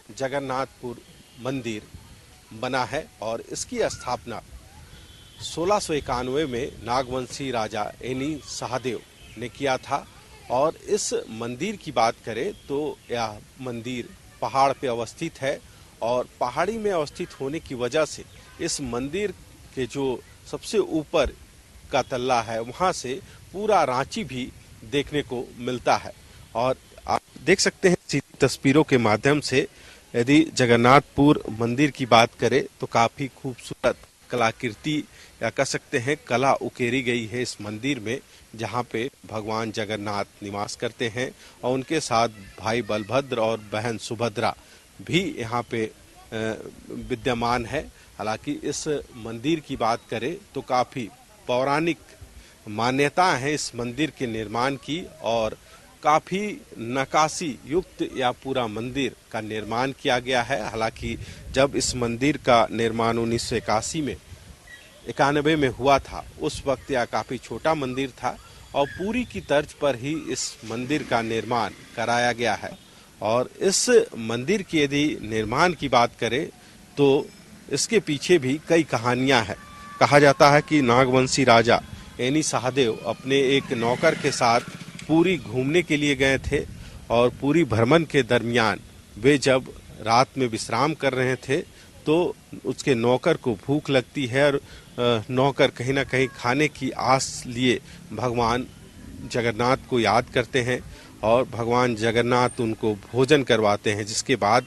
जगन्नाथपुर मंदिर बना है और इसकी स्थापना 1691 में नागवंशी राजा एनी सहदेव ने किया था। और इस मंदिर की बात करें तो यह मंदिर पहाड़ पे अवस्थित है और पहाड़ी में अवस्थित होने की वजह से इस मंदिर के जो सबसे ऊपर का तल्ला है वहां से पूरा रांची भी देखने को मिलता है। और आप देख सकते हैं सीधी तस्वीरों के माध्यम से, यदि जगन्नाथपुर मंदिर की बात करें तो काफी खूबसूरत कलाकृति या कह सकते हैं कला उकेरी गई है इस मंदिर में, जहां पे भगवान जगन्नाथ निवास करते हैं और उनके साथ भाई बलभद्र और बहन सुभद्रा भी यहाँ पे विद्यमान है। हालांकि इस मंदिर की बात करें तो काफी पौराणिक मान्यता है इस मंदिर के निर्माण की और काफी नक्काशी युक्त या पूरा मंदिर का निर्माण किया गया है। हालांकि जब इस मंदिर का निर्माण 1991 में हुआ था उस वक्त यह काफी छोटा मंदिर था और पूरी की तर्ज पर ही इस मंदिर का निर्माण कराया गया है। और इस मंदिर की यदि निर्माण की बात करें तो इसके पीछे भी कई कहानियां हैं। कहा जाता है कि नागवंशी राजा एनी सहदेव अपने एक नौकर के साथ पूरी घूमने के लिए गए थे और पूरी भ्रमण के दरमियान वे जब रात में विश्राम कर रहे थे तो उसके नौकर को भूख लगती है और नौकर कहीं ना कहीं खाने की आस लिए भगवान जगन्नाथ को याद करते हैं और भगवान जगन्नाथ उनको भोजन करवाते हैं। जिसके बाद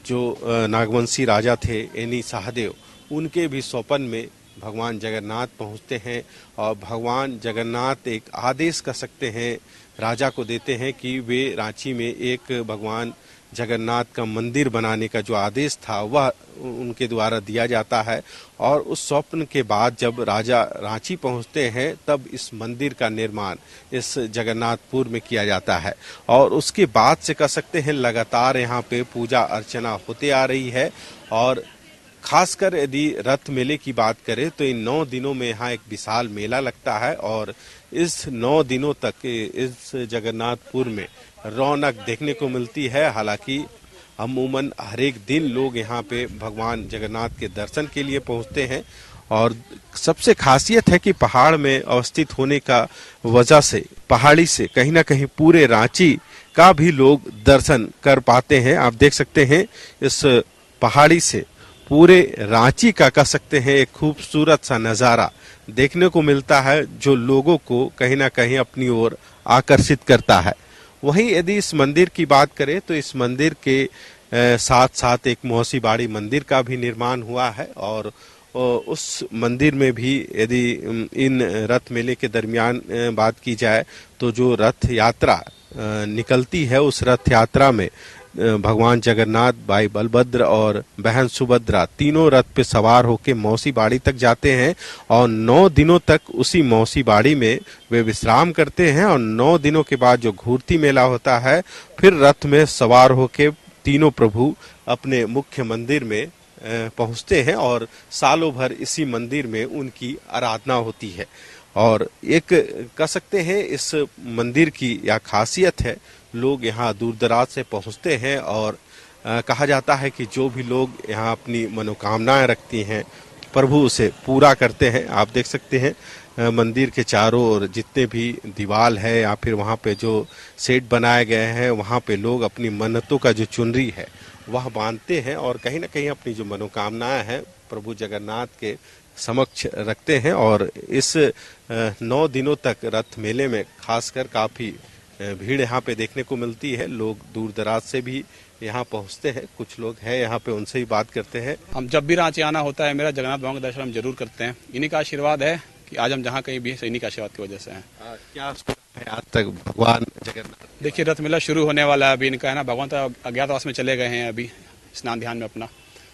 जो नागवंशी राजा थे एनी सहदेव, उनके भी स्वप्न में भगवान जगन्नाथ पहुंचते हैं और भगवान जगन्नाथ एक आदेश कर सकते हैं राजा को देते हैं कि वे रांची में एक भगवान जगन्नाथ का मंदिर बनाने का जो आदेश था वह उनके द्वारा दिया जाता है। और उस स्वप्न के बाद जब राजा रांची पहुंचते हैं तब इस मंदिर का निर्माण इस जगन्नाथपुर में किया जाता है और उसके बाद से कह सकते हैं लगातार यहाँ पे पूजा अर्चना होते आ रही है। और खासकर यदि रथ मेले की बात करें तो इन 9 दिनों में यहाँ एक विशाल मेला लगता है और इस 9 दिनों तक इस जगन्नाथपुर में रौनक देखने को मिलती है। हालांकि अमूमन हर एक दिन लोग यहाँ पे भगवान जगन्नाथ के दर्शन के लिए पहुँचते हैं और सबसे खासियत है कि पहाड़ में अवस्थित होने का वजह से पहाड़ी से कहीं ना कहीं पूरे रांची का भी लोग दर्शन कर पाते हैं। आप देख सकते हैं इस पहाड़ी से पूरे रांची का कह सकते हैं एक खूबसूरत सा नज़ारा देखने को मिलता है जो लोगों को कहीं ना कहीं अपनी ओर आकर्षित करता है। वहीं यदि इस मंदिर की बात करें तो इस मंदिर के साथ साथ एक मौसी बाड़ी मंदिर का भी निर्माण हुआ है और उस मंदिर में भी यदि इन रथ मेले के दरमियान बात की जाए तो जो रथ यात्रा निकलती है उस रथ यात्रा में भगवान जगन्नाथ, भाई बलभद्र और बहन सुभद्रा तीनों रथ पे सवार होकर मौसी बाड़ी तक जाते हैं और 9 दिनों तक उसी मौसी बाड़ी में वे विश्राम करते हैं। और 9 दिनों के बाद जो घूर्ती मेला होता है फिर रथ में सवार होकर तीनों प्रभु अपने मुख्य मंदिर में पहुंचते हैं और सालों भर इसी मंदिर में उनकी आराधना होती है। और एक कह सकते हैं इस मंदिर की यह खासियत है, लोग यहाँ दूर दराज से पहुँचते हैं और कहा जाता है कि जो भी लोग यहाँ अपनी मनोकामनाएं रखती हैं प्रभु उसे पूरा करते हैं। आप देख सकते हैं मंदिर के चारों ओर जितने भी दीवार है या फिर वहाँ पे जो सेट बनाए गए हैं वहाँ पे लोग अपनी मन्नतों का जो चुनरी है वह बांधते हैं और कहीं ना कहीं अपनी जो मनोकामनाएं हैं प्रभु जगन्नाथ के समक्ष रखते हैं। और इस 9 दिनों तक रथ मेले में खासकर काफ़ी भीड़ यहाँ पे देखने को मिलती है। लोग दूर दराज से भी यहाँ पहुँचते हैं। कुछ लोग हैं यहाँ पे, उनसे ही बात करते हैं। हम जब भी रांची आना होता है मेरा जगन्नाथ भगवान का दर्शन हम जरूर करते हैं। इन्हीं का आशीर्वाद है कि आज हम जहाँ कहीं भी हैं इन्हीं के आशीर्वाद की वजह से हैं। क्या है आज तक भगवान जगन्नाथ? देखिए रथ मेला शुरू होने वाला है अभी, इनका है ना, भगवान तो अज्ञातवास में चले गए हैं अभी स्नान ध्यान में अपना।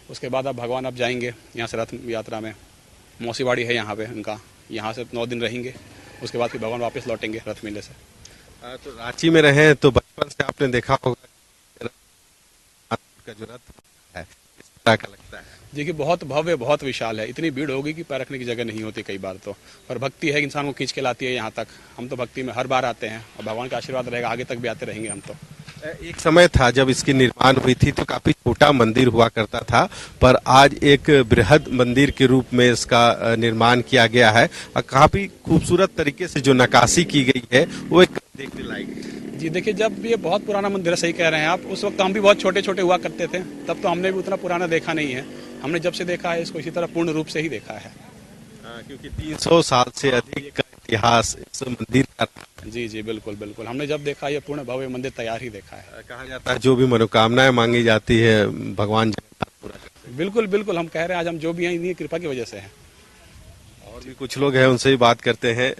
उसके बाद अब भगवान अब जाएंगे यहाँ से रथ यात्रा में। मौसी बाड़ी है यहाँ पे उनका, यहाँ से 9 दिन रहेंगे। उसके बाद फिर भगवान वापस लौटेंगे रथ मेले से। तो रांची में रहे तो बचपन से आपने देखा होगा का जो रथ है किस तरह का लगता है? देखिए बहुत भव्य, बहुत विशाल है। इतनी भीड़ होगी कि पैर रखने की जगह नहीं होती कई बार तो, पर भक्ति है इंसान को खींच के लाती है यहाँ तक। हम तो भक्ति में हर बार आते हैं और भगवान का आशीर्वाद रहेगा, आगे तक भी आते रहेंगे हम तो। एक समय था जब इसकी निर्माण हुई थी तो काफी छोटा मंदिर हुआ करता था, पर आज एक बृहद मंदिर के रूप में इसका निर्माण किया गया है और काफी खूबसूरत तरीके से जो नक्काशी की गई है वो एक देखने लायक है। जी देखिए, जब ये बहुत पुराना मंदिर है, सही कह रहे हैं आप, उस वक्त हम भी बहुत छोटे छोटे हुआ करते थे, तब तो हमने भी उतना पुराना देखा नहीं है। हमने जब से देखा है इसको इसी तरह पूर्ण रूप से ही देखा है। क्योंकि 300 साल से अधिक का इतिहास इस मंदिर का। जी जी बिल्कुल बिल्कुल, हमने जब देखा ये पूर्ण भव्य मंदिर तैयार ही देखा है। कहा जाता है जो भी मनोकामनाएं मांगी जाती है भगवान जगन्नाथ पूरा करते हैं। बिल्कुल बिल्कुल, हम कह रहे हैं आज हम जो भी हैं इन्हीं की कृपा की वजह से हैं। और भी कुछ लोग हैं, उनसे भी बात करते हैं।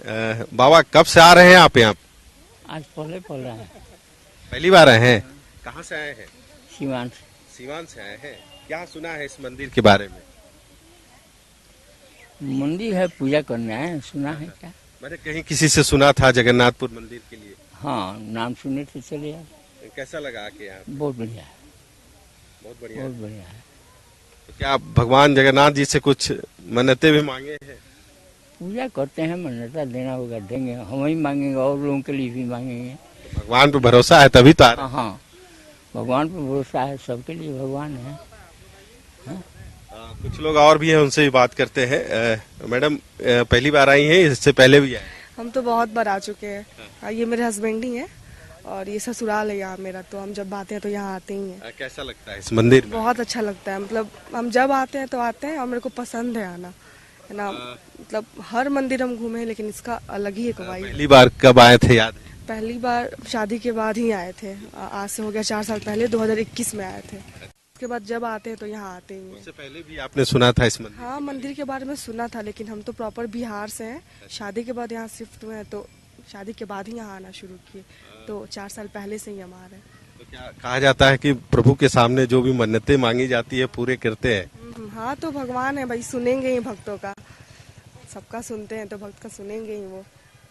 बाबा कब से आ रहे हैं आप यहाँ? आज पहले पढ़ रहे हैं। पहली बार आए हैं? कहाँ से आए हैं? सीवान सीवान से आए हैं। क्या सुना है इस मंदिर के बारे में? मंदिर है, पूजा करने आए हैं, सुना है क्या? मैंने कहीं किसी से सुना था जगन्नाथपुर मंदिर के लिए। हाँ, नाम सुने थे, चले आए। कैसा लगा आके यहाँ? बहुत बढ़िया है, बहुत बढ़िया। बहुत बढ़िया है। तो क्या आप भगवान जगन्नाथ जी से कुछ मन्नतें भी मांगे हैं? पूजा करते हैं, मन्नता देना होगा, देंगे। हम ही मांगेंगे और लोगों के लिए भी मांगेंगे। तो भगवान पे भरोसा है तभी तो आ रहे हैं। हाँ, भगवान पर भरोसा है, सबके लिए भगवान है। कुछ लोग और भी हैं, उनसे भी बात करते हैं। मैडम पहली बार आई हैं, इससे पहले भी आए? हम तो बहुत बार आ चुके हैं। ये मेरे हस्बैंड ही हैं और ये ससुराल है यहाँ मेरा, तो हम जब आते हैं तो यहाँ आते ही हैं। कैसा लगता है इस मंदिर में? बहुत अच्छा लगता है, मतलब हम जब आते हैं तो आते हैं और मेरे को पसंद है आना, है ना। मतलब हर मंदिर हम घूमे हैं, लेकिन इसका अलग ही एक वाइब। पहली बार कब आए थे याद है? पहली बार शादी के बाद ही आए थे। आज से हो गया 4 साल पहले, 2021 में आए थे। उसके बाद जब आते हैं तो यहाँ आते ही हैं। उससे पहले भी आपने सुना था इस मंदिर? हाँ, मंदिर के बारे में सुना था, लेकिन हम तो प्रॉपर बिहार से हैं। शादी के बाद यहाँ शिफ्ट हुए हैं, तो शादी के बाद ही यहाँ आना शुरू किए, तो 4 साल पहले से ही हम आ रहे हैं। तो क्या कहा जाता है कि प्रभु के सामने जो भी मन्नतें मांगी जाती है पूरे करते हैं? हाँ, तो भगवान है भाई, सुनेंगे ही भक्तों का। सबका सुनते हैं तो भक्त का सुनेंगे ही वो।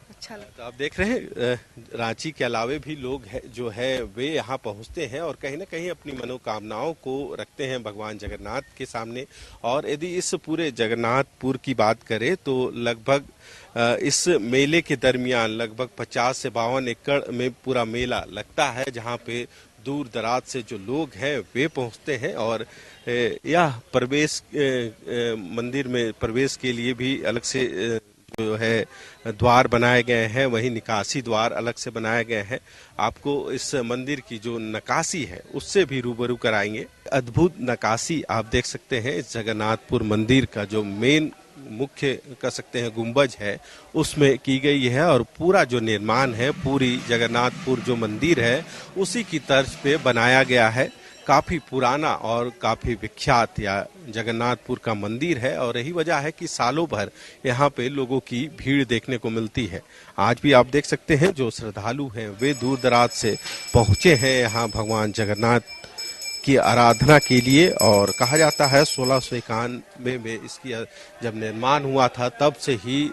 अच्छा लगता तो आप देख रहे हैं रांची के अलावे भी लोग जो है वे यहाँ पहुँचते हैं और कहीं ना कहीं अपनी मनोकामनाओं को रखते हैं भगवान जगन्नाथ के सामने। और यदि इस पूरे जगन्नाथपुर की बात करें तो लगभग इस मेले के दरमियान लगभग 50 से 52 एकड़ में पूरा मेला लगता है, जहाँ पे दूर दराज से जो लोग हैं वे पहुँचते हैं। और यह प्रवेश मंदिर में प्रवेश के लिए भी अलग से जो है द्वार बनाए गए हैं, वहीं निकासी द्वार अलग से बनाए गए हैं। आपको इस मंदिर की जो नक्काशी है उससे भी रूबरू कराएंगे। अद्भुत नक्काशी आप देख सकते हैं इस जगन्नाथपुर मंदिर का, जो मेन मुख्य कह सकते हैं गुंबज है उसमें की गई है। और पूरा जो निर्माण है, पूरी जगन्नाथपुर जो मंदिर है उसी की तर्ज पे बनाया गया है। काफी पुराना और काफी विख्यात या जगन्नाथपुर का मंदिर है और यही वजह है कि सालों भर यहाँ पे लोगों की भीड़ देखने को मिलती है। आज भी आप देख सकते हैं जो श्रद्धालु हैं वे दूर दराज से पहुंचे हैं यहाँ भगवान जगन्नाथ की आराधना के लिए। और कहा जाता है 1691 में इसकी जब निर्माण हुआ था तब से ही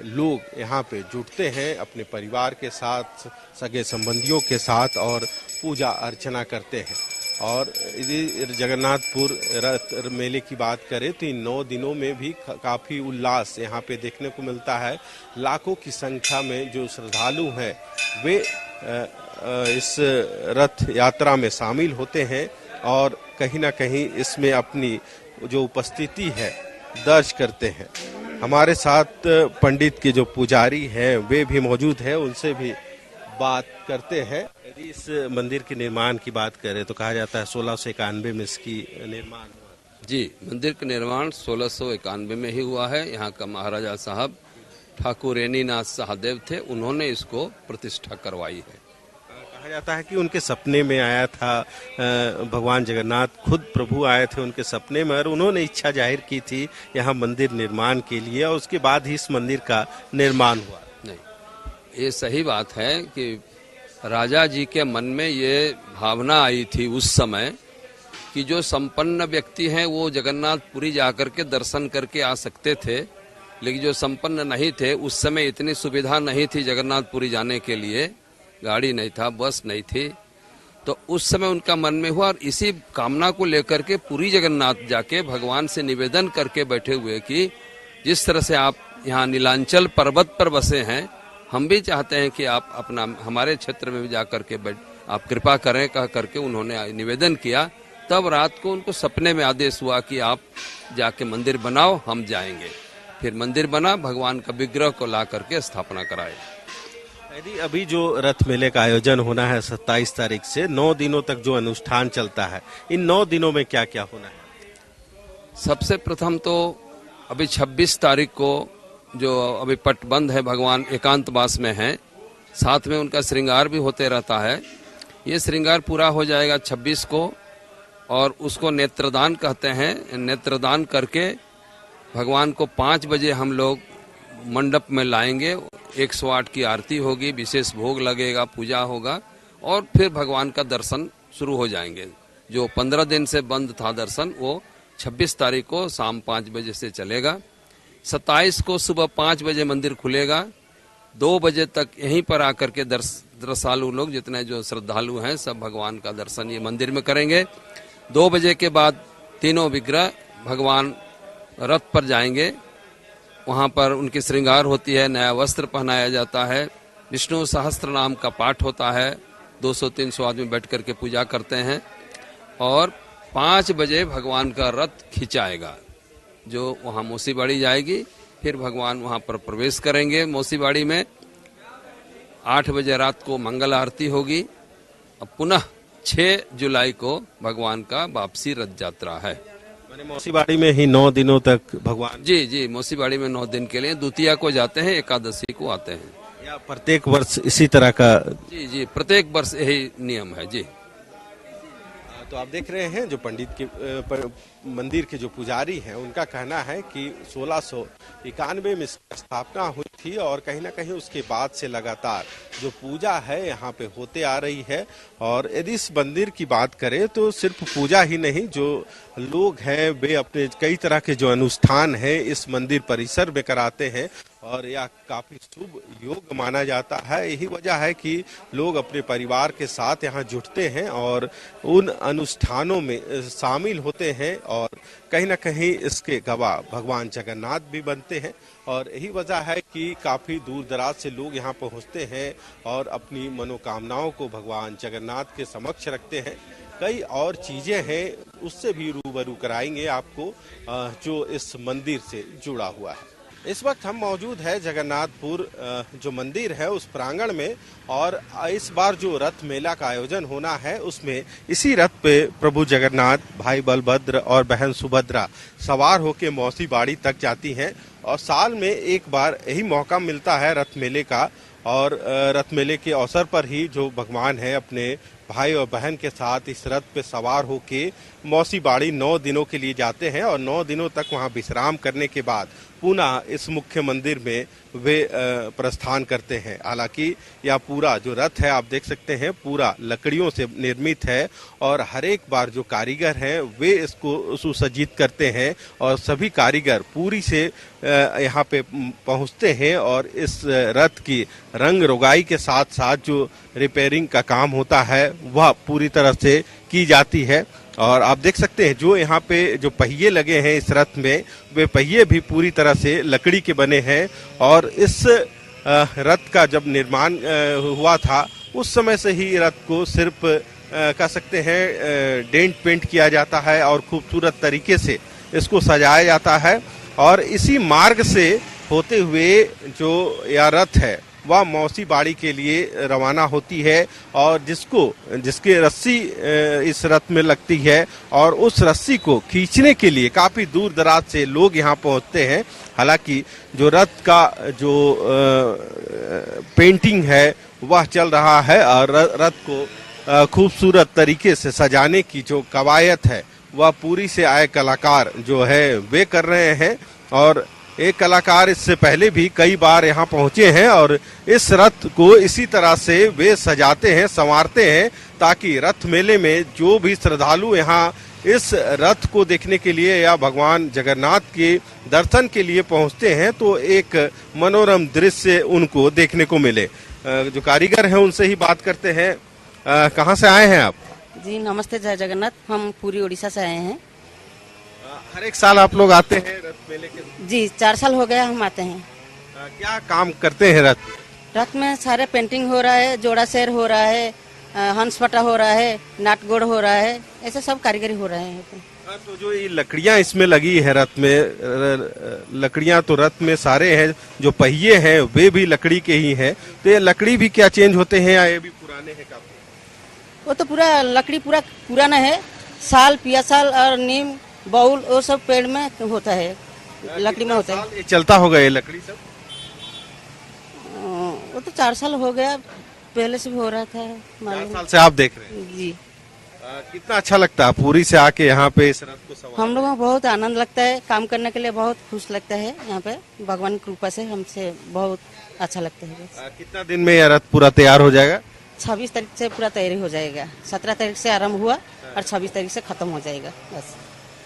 लोग यहाँ पे जुटते हैं अपने परिवार के साथ, सगे संबंधियों के साथ और पूजा अर्चना करते हैं। और यदि जगन्नाथपुर रथ मेले की बात करें तो इन 9 दिनों में भी काफ़ी उल्लास यहाँ पे देखने को मिलता है। लाखों की संख्या में जो श्रद्धालु हैं वे इस रथ यात्रा में शामिल होते हैं और कहीं ना कहीं इसमें अपनी जो उपस्थिति है दर्ज करते हैं। हमारे साथ पंडित के जो पुजारी हैं वे भी मौजूद हैं, उनसे भी बात करते हैं। यदि इस मंदिर के निर्माण की बात करें तो कहा जाता है 1691 में इसकी निर्माण हुआ। जी, मंदिर का निर्माण 1691 में ही हुआ है। यहाँ का महाराजा साहब ठाकुर रेनीनाथ सहदेव थे, उन्होंने इसको प्रतिष्ठा करवाई है। कहा जाता है कि उनके सपने में आया था भगवान जगन्नाथ, खुद प्रभु आए थे उनके सपने में और उन्होंने इच्छा जाहिर की थी यहाँ मंदिर निर्माण के लिए और उसके बाद ही इस मंदिर का निर्माण हुआ। नहीं, ये सही बात है कि राजा जी के मन में ये भावना आई थी उस समय कि जो संपन्न व्यक्ति हैं वो जगन्नाथपुरी जाकर के दर्शन करके आ सकते थे, लेकिन जो संपन्न नहीं थे, उस समय इतनी सुविधा नहीं थी जगन्नाथपुरी जाने के लिए, गाड़ी नहीं था, बस नहीं थी, तो उस समय उनका मन में हुआ और इसी कामना को लेकर के पुरी जगन्नाथ जाके भगवान से निवेदन करके बैठे हुए कि जिस तरह से आप यहाँ नीलांचल पर्वत पर बसे हैं, हम भी चाहते हैं कि आप अपना हमारे क्षेत्र में भी जाकर के आप कृपा करें कह करके उन्होंने निवेदन किया। तब रात को उनको सपने में आदेश हुआ कि आप जाके मंदिर बनाओ, हम जाएंगे। फिर मंदिर बना, भगवान का विग्रह को ला करके स्थापना कराई। यदि अभी जो रथ मेले का आयोजन होना है 27 तारीख से 9 दिनों तक जो अनुष्ठान चलता है, इन 9 दिनों में क्या क्या होना है? सबसे प्रथम तो अभी 26 तारीख को जो अभी पट बंद है, भगवान एकांतवास में हैं, साथ में उनका श्रृंगार भी होते रहता है। ये श्रृंगार पूरा हो जाएगा 26 को, और उसको नेत्रदान कहते हैं। नेत्रदान करके भगवान को 5 बजे हम लोग मंडप में लाएंगे। 108 की आरती होगी, विशेष भोग लगेगा, पूजा होगा, और फिर भगवान का दर्शन शुरू हो जाएंगे। जो 15 दिन से बंद था दर्शन, वो 26 तारीख को शाम 5 बजे से चलेगा। 27 को सुबह 5 बजे मंदिर खुलेगा। 2 बजे तक यहीं पर आकर के दर्शनालु लोग, जितने जो श्रद्धालु हैं, सब भगवान का दर्शन ये मंदिर में करेंगे। 2 बजे के बाद तीनों विग्रह भगवान रथ पर जाएंगे। वहाँ पर उनकी श्रृंगार होती है, नया वस्त्र पहनाया जाता है, विष्णु सहस्त्र नाम का पाठ होता है, 200-300 आदमी बैठ करके पूजा करते हैं, और 5 बजे भगवान का रथ खिंचाएगा, जो वहाँ मौसीबाड़ी जाएगी। फिर भगवान वहाँ पर प्रवेश करेंगे मौसीबाड़ी में। 8 बजे रात को मंगल आरती होगी। अब पुनः 6 जुलाई को भगवान का वापसी रथ यात्रा है। माने मौसीबाड़ी में ही 9 दिनों तक भगवान? जी, मौसीबाड़ी में 9 दिन के लिए। द्वितीया को जाते हैं, एकादशी को आते हैं। या प्रत्येक वर्ष इसी तरह का? जी, प्रत्येक वर्ष यही नियम है जी। तो आप देख रहे हैं जो पंडित के मंदिर के जो पुजारी हैं, उनका कहना है कि 1691 में स्थापना हुई थी, और कहीं ना कहीं उसके बाद से लगातार जो पूजा है यहाँ पे होते आ रही है। और यदि इस मंदिर की बात करें तो सिर्फ पूजा ही नहीं, जो लोग हैं वे अपने कई तरह के जो अनुष्ठान हैं इस मंदिर परिसर में कराते हैं, और यह काफी शुभ योग माना जाता है। यही वजह है कि लोग अपने परिवार के साथ यहाँ जुटते हैं और उन अनुष्ठानों में शामिल होते हैं, और कहीं ना कहीं इसके गवाह भगवान जगन्नाथ भी बनते हैं। और यही वजह है कि काफी दूर दराज से लोग यहाँ पहुँचते हैं और अपनी मनोकामनाओं को भगवान जगन्नाथ के समक्ष रखते हैं। कई और चीजें हैं, उससे भी रूबरू कराएंगे आपको, जो इस मंदिर से जुड़ा हुआ है। इस वक्त हम मौजूद है जगन्नाथपुर जो मंदिर है उस प्रांगण में, और इस बार जो रथ मेला का आयोजन होना है उसमें इसी रथ पे प्रभु जगन्नाथ, भाई बलभद्र और बहन सुभद्रा सवार होकर मौसीबाड़ी तक जाती हैं। और साल में एक बार यही मौका मिलता है रथ मेले का, और रथ मेले के अवसर पर ही जो भगवान है अपने भाई और बहन के साथ इस रथ पे सवार होके मौसीबाड़ी 9 दिनों के लिए जाते हैं, और 9 दिनों तक वहां विश्राम करने के बाद पुनः इस मुख्य मंदिर में वे प्रस्थान करते हैं। हालांकि यह पूरा जो रथ है आप देख सकते हैं पूरा लकड़ियों से निर्मित है, और हर एक बार जो कारीगर हैं वे इसको सुसज्जित करते हैं, और सभी कारीगर पूरी से यहाँ पे पहुँचते हैं, और इस रथ की रंग रोगाई के साथ साथ जो रिपेयरिंग का काम होता है वह पूरी तरह से की जाती है। और आप देख सकते हैं जो यहाँ पे जो पहिए लगे हैं इस रथ में, वे पहिए भी पूरी तरह से लकड़ी के बने हैं। और इस रथ का जब निर्माण हुआ था उस समय से ही रथ को सिर्फ कह सकते हैं डेंट पेंट किया जाता है, और खूबसूरत तरीके से इसको सजाया जाता है। और इसी मार्ग से होते हुए जो यह रथ है वह मौसीबाड़ी के लिए रवाना होती है, और जिसके रस्सी इस रथ में लगती है, और उस रस्सी को खींचने के लिए काफी दूर दराज से लोग यहाँ पहुँचते हैं। हालांकि जो रथ का जो पेंटिंग है वह चल रहा है, और रथ को खूबसूरत तरीके से सजाने की जो कवायद है वह पूरी से आए कलाकार जो है वे कर रहे हैं। और एक कलाकार इससे पहले भी कई बार यहाँ पहुँचे हैं, और इस रथ को इसी तरह से वे सजाते हैं, संवारते हैं, ताकि रथ मेले में जो भी श्रद्धालु यहाँ इस रथ को देखने के लिए या भगवान जगन्नाथ के दर्शन के लिए पहुँचते हैं तो एक मनोरम दृश्य उनको देखने को मिले। जो कारीगर हैं उनसे ही बात करते हैं। कहाँ से आए हैं आप? जी नमस्ते, जय जगन्नाथ। हम पूरी उड़ीसा से आए हैं। हर एक साल आप लोग आते हैं रथ मेले के? जी 4 साल हो गया हम आते हैं। क्या काम करते हैं रथ में? रथ में सारे पेंटिंग हो रहा है, जोड़ा शेर हो रहा है, हंस पटा हो रहा है, नाटगोड़ हो रहा है, ऐसे सब कारीगरी हो रहे हैं यहाँ पे। तो जो ये लकड़ियां इसमें लगी है रथ में, लकड़ियां तो रथ में सारे हैं, जो पहिए हैं वे भी लकड़ी के ही हैं। तो ये लकड़ी भी क्या चेंज होते हैं या ये भी पुराने हैं काफी? वो तो पूरा लकड़ी पूरा पुराना है, साल, पियासाल और नीम, बउल वो सब पेड़ में होता है, लकड़ी में होता है। ये चलता होगा ये लकड़ी सब? वो तो 4 साल हो गया, पहले से भी हो रहा था 4 मालूम। साल से आप देख रहे हैं। जी, कितना अच्छा लगता है पूरी से आके यहाँ पे इस रथ को सवार? हम लोगों को बहुत आनंद लगता है, काम करने के लिए बहुत खुश लगता है यहाँ पे, भगवान की कृपा से हमसे बहुत अच्छा लगता है। कितना दिन में यह रथ पूरा तैयार हो जाएगा? 26 तारीख से पूरा तैयारी हो जाएगा, 17 तारीख से आरंभ हुआ और 26 तारीख से खत्म हो जाएगा बस।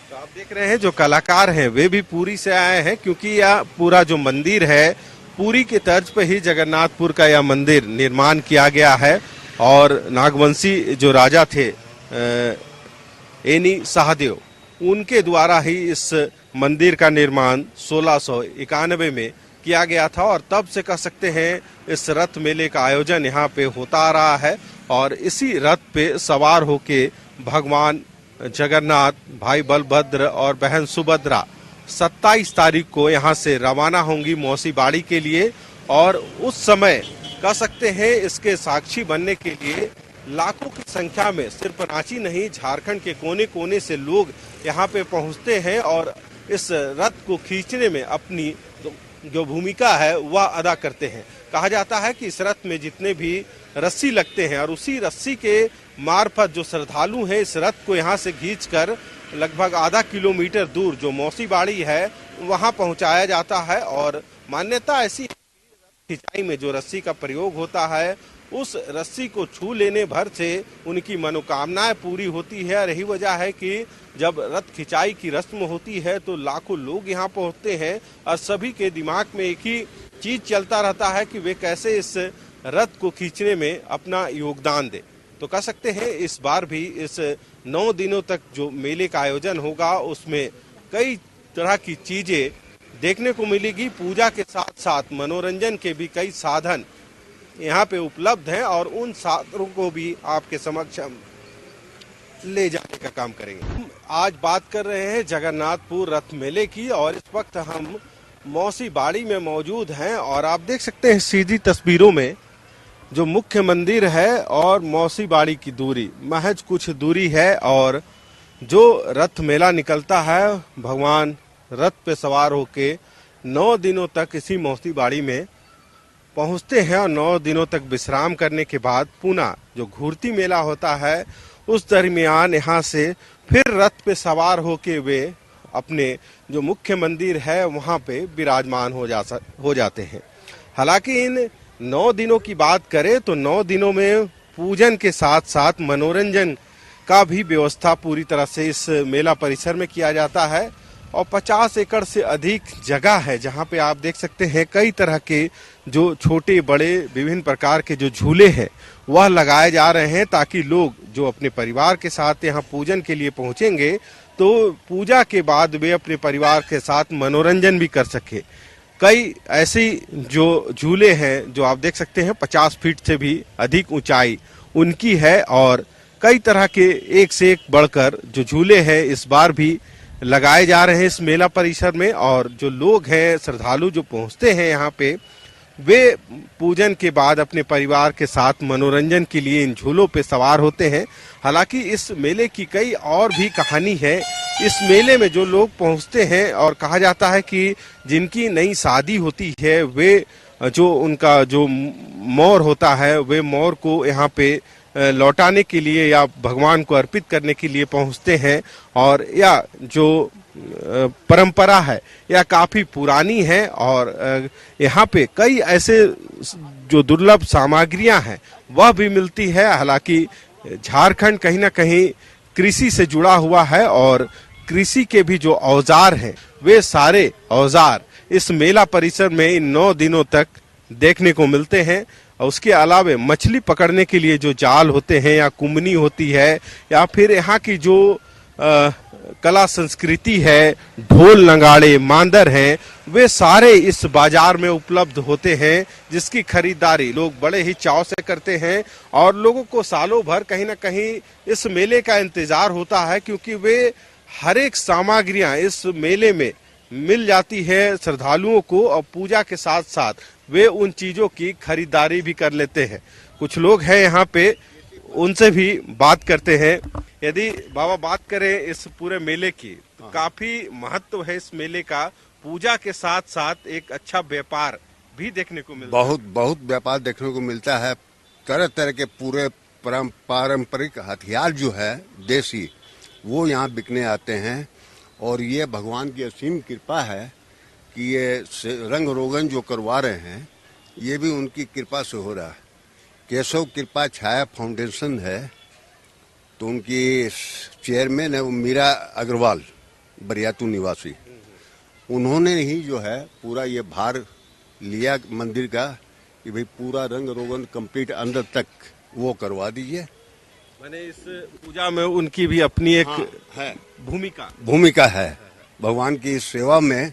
तो आप देख रहे हैं जो कलाकार हैं वे भी पूरी से आए हैं, क्योंकि यह पूरा जो मंदिर है पूरी के तर्ज पे ही जगन्नाथपुर का यह मंदिर निर्माण किया गया है। और नागवंशी जो राजा थे एनी सहदेव, उनके द्वारा ही इस मंदिर का निर्माण 1691 में किया गया था। और तब से कह सकते हैं इस रथ मेले का आयोजन यहाँ पे होता आ रहा है। और इसी रथ पे सवार होके भगवान जगन्नाथ, भाई बलभद्र और बहन सुभद्रा 27 तारीख को यहाँ से रवाना होंगी मौसी बाड़ी के लिए। और उस समय कह सकते हैं इसके साक्षी बनने के लिए लाखों की संख्या में सिर्फ रांची नहीं, झारखंड के कोने कोने से लोग यहाँ पे पहुँचते हैं और इस रथ को खींचने में अपनी जो भूमिका है वह अदा करते हैं। कहा जाता है कि इस रथ में जितने भी रस्सी लगते हैं और उसी रस्सी के मार्फत जो श्रद्धालु हैं इस रथ को यहाँ से खींचकर लगभग आधा किलोमीटर दूर जो मौसी बाड़ी है वहाँ पहुँचाया जाता है। और मान्यता ऐसी है कि खिंचाई में जो रस्सी का प्रयोग होता है उस रस्सी को छू लेने भर से उनकी मनोकामनाएं पूरी होती है। और यही वजह है कि जब रथ खिंचाई की रस्म होती है तो लाखों लोग यहाँ पहुँचते हैं और सभी के दिमाग में एक ही चीज चलता रहता है कि वे कैसे इस रथ को खींचने में अपना योगदान दे। तो कह सकते हैं इस बार भी इस 9 दिनों तक जो मेले का आयोजन होगा उसमें कई तरह की चीजें देखने को मिलेगी। पूजा के साथ साथ मनोरंजन के भी कई साधन यहाँ पे उपलब्ध हैं और उन साधनों को भी आपके समक्ष हम ले जाने का काम करेंगे। हम आज बात कर रहे हैं जगन्नाथपुर रथ मेले की और इस वक्त हम मौसी बाड़ी में मौजूद हैं। और आप देख सकते हैं सीधी तस्वीरों में जो मुख्य मंदिर है और मौसी बाड़ी की दूरी महज कुछ दूरी है। और जो रथ मेला निकलता है भगवान रथ पे सवार होके 9 दिनों तक इसी मौसी बाड़ी में पहुंचते हैं और 9 दिनों तक विश्राम करने के बाद पुनः जो घूर्ती मेला होता है उस दरमियान यहाँ से फिर रथ पे सवार होके वे अपने जो मुख्य मंदिर है वहाँ पे विराजमान हो जाते हैं। हालांकि इन 9 दिनों की बात करें तो 9 दिनों में पूजन के साथ साथ मनोरंजन का भी व्यवस्था पूरी तरह से इस मेला परिसर में किया जाता है। और 50 एकड़ से अधिक जगह है जहाँ पे आप देख सकते हैं कई तरह के जो छोटे बड़े विभिन्न प्रकार के जो झूले हैं वह लगाए जा रहे हैं ताकि लोग जो अपने परिवार के साथ यहाँ पूजन के लिए पहुँचेंगे तो पूजा के बाद वे अपने परिवार के साथ मनोरंजन भी कर सके। कई ऐसे जो झूले हैं जो आप देख सकते हैं 50 फीट से भी अधिक ऊंचाई उनकी है और कई तरह के एक से एक बढ़कर जो झूले हैं इस बार भी लगाए जा रहे हैं इस मेला परिसर में। और जो लोग हैं श्रद्धालु जो पहुंचते हैं यहाँ पे वे पूजन के बाद अपने परिवार के साथ मनोरंजन के लिए इन झूलों पे सवार होते हैं। हालांकि इस मेले की कई और भी कहानी है। इस मेले में जो लोग पहुंचते हैं और कहा जाता है कि जिनकी नई शादी होती है वे जो उनका जो मोर होता है वे मोर को यहाँ पे लौटाने के लिए या भगवान को अर्पित करने के लिए पहुंचते हैं। और या जो परंपरा है यह काफी पुरानी है और यहाँ पे कई ऐसे जो दुर्लभ सामग्रियां हैं वह भी मिलती है। हालांकि झारखंड कहीं ना कहीं कृषि से जुड़ा हुआ है और कृषि के भी जो औजार हैं वे सारे औजार इस मेला परिसर में इन 9 दिनों तक देखने को मिलते हैं। और उसके अलावा मछली पकड़ने के लिए जो जाल होते हैं या कुमनी होती है या फिर यहाँ की जो कला संस्कृति है ढोल नगाड़े मांदर हैं वे सारे इस बाजार में उपलब्ध होते हैं, जिसकी खरीदारी लोग बड़े ही चाव से करते हैं और लोगों को सालों भर कहीं ना कहीं इस मेले का इंतजार होता है, क्योंकि वे हर एक सामग्रियां इस मेले में मिल जाती है श्रद्धालुओं को और पूजा के साथ साथ वे उन चीजों की खरीदारी भी कर लेते हैं। कुछ लोग हैं यहाँ पे, उनसे भी बात करते हैं। यदि बाबा बात करें इस पूरे मेले की, तो काफी महत्व है इस मेले का। पूजा के साथ साथ एक अच्छा व्यापार भी देखने को मिलता बहुत बहुत व्यापार देखने को मिलता है। तरह तरह के पूरे पारंपरिक हथियार जो है देसी, वो यहाँ बिकने आते हैं। और ये भगवान की असीम कृपा है कि ये रंग रोगन जो करवा रहे हैं, ये भी उनकी कृपा से हो रहा है। केशव कृपा छाया फाउंडेशन है, तो उनकी चेयरमैन है वो मीरा अग्रवाल, बरियातू निवासी। उन्होंने ही जो है पूरा ये भार लिया मंदिर का कि भाई पूरा रंग रोगन कंप्लीट अंदर तक वो करवा दीजिए। मैंने इस पूजा में उनकी भी अपनी एक है भूमिका है। भगवान की सेवा में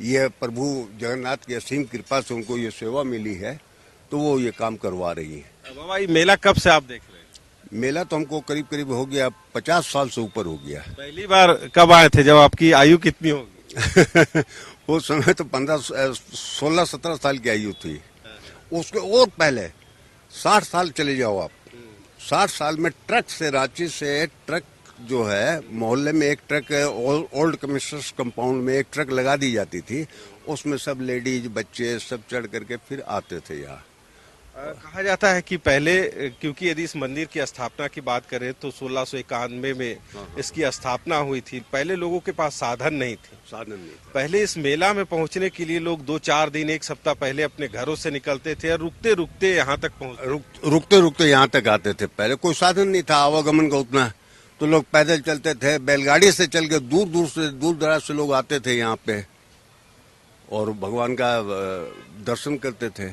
ये प्रभु जगन्नाथ की असीम कृपा से उनको ये सेवा मिली है, तो वो ये काम करवा रही है। बाबा ये मेला कब से आप देख रहे हैं? मेला तो हमको करीब करीब हो गया 50 साल से ऊपर हो गया। पहली बार कब आए थे, जब आपकी आयु कितनी होगी? वो समय तो 16-17 साल की आयु थी। उसके और पहले 60 साल चले जाओ आप। 60 साल में ट्रक से, रांची से ट्रक जो है, मोहल्ले में एक ट्रक, ओल्ड कमिश्नर्स कंपाउंड में एक ट्रक लगा दी जाती थी। उसमें सब लेडीज बच्चे सब चढ़ करके फिर आते थे यहाँ। कहा जाता है कि पहले, क्योंकि यदि इस मंदिर की स्थापना की बात करें तो 1691 में इसकी स्थापना हुई थी। पहले लोगों के पास साधन नहीं थे। पहले इस मेला में पहुंचने के लिए लोग 2-4 दिन, एक सप्ताह पहले अपने घरों से निकलते थे और रुकते रुकते यहाँ तक रुकते रुकते यहाँ तक आते थे। पहले कोई साधन नहीं था आवागमन का उतना, तो लोग पैदल चलते थे, बैलगाड़ी से चल के दूर दराज से लोग आते थे यहाँ पे और भगवान का दर्शन करते थे।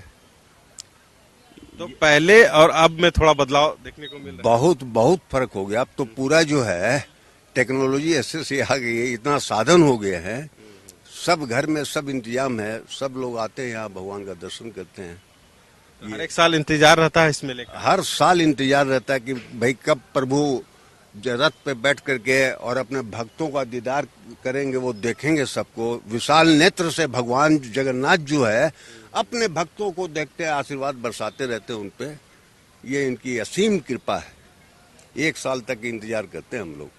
तो पहले और अब में थोड़ा बदलाव देखने को मिल रहा है। बहुत फर्क हो गया। अब तो पूरा जो है टेक्नोलॉजी ऐसे से आ गई है, इतना साधन हो गया है, सब घर में सब इंतजाम है, सब लोग आते हैं यहाँ भगवान का दर्शन करते हैं। हर एक साल इंतजार रहता है इस मेले का? हर साल इंतजार रहता है कि भाई कब प्रभु रथ पे बैठ करके और अपने भक्तों का दीदार करेंगे, वो देखेंगे सबको। विशाल नेत्र से भगवान जगन्नाथ जो है अपने भक्तों को देखते आशीर्वाद बरसाते रहते हैं उन पे। ये इनकी असीम कृपा है। 1 साल तक इंतजार करते हैं हम लोग।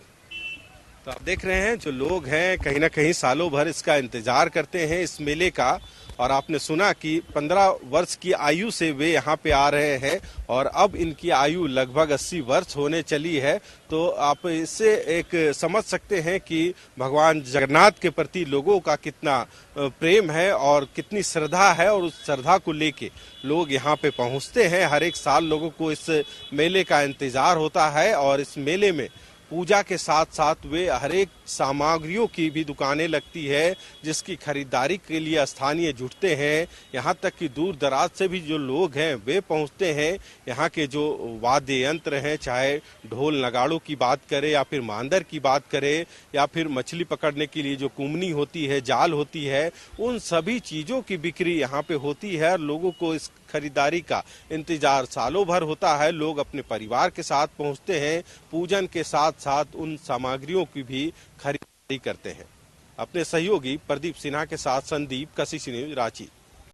तो आप देख रहे हैं जो लोग हैं कहीं ना कहीं सालों भर इसका इंतजार करते हैं इस मेले का। और आपने सुना कि 15 वर्ष की आयु से वे यहाँ पे आ रहे हैं और अब इनकी आयु लगभग 80 वर्ष होने चली है। तो आप इससे एक समझ सकते हैं कि भगवान जगन्नाथ के प्रति लोगों का कितना प्रेम है और कितनी श्रद्धा है, और उस श्रद्धा को लेके लोग यहाँ पे पहुँचते हैं। हर एक साल लोगों को इस मेले का इंतजार होता है और इस मेले में पूजा के साथ साथ वे हर एक सामग्रियों की भी दुकानें लगती है, जिसकी खरीदारी के लिए स्थानीय जुटते हैं। यहाँ तक कि दूर दराज से भी जो लोग हैं वे पहुँचते हैं। यहाँ के जो वाद्य यंत्र हैं, चाहे ढोल नगाड़ों की बात करें या फिर मांदर की बात करें या फिर मछली पकड़ने के लिए जो कुमनी होती है, जाल होती है, उन सभी चीज़ों की बिक्री यहाँ पे होती है। लोगों को इस खरीदारी का इंतजार सालों भर होता है। लोग अपने परिवार के साथ पहुंचते हैं, पूजन के साथ साथ उन सामग्रियों की भी खरीदारी करते हैं। अपने सहयोगी प्रदीप सिन्हा के साथ संदीप, कशिश न्यूज, रांची।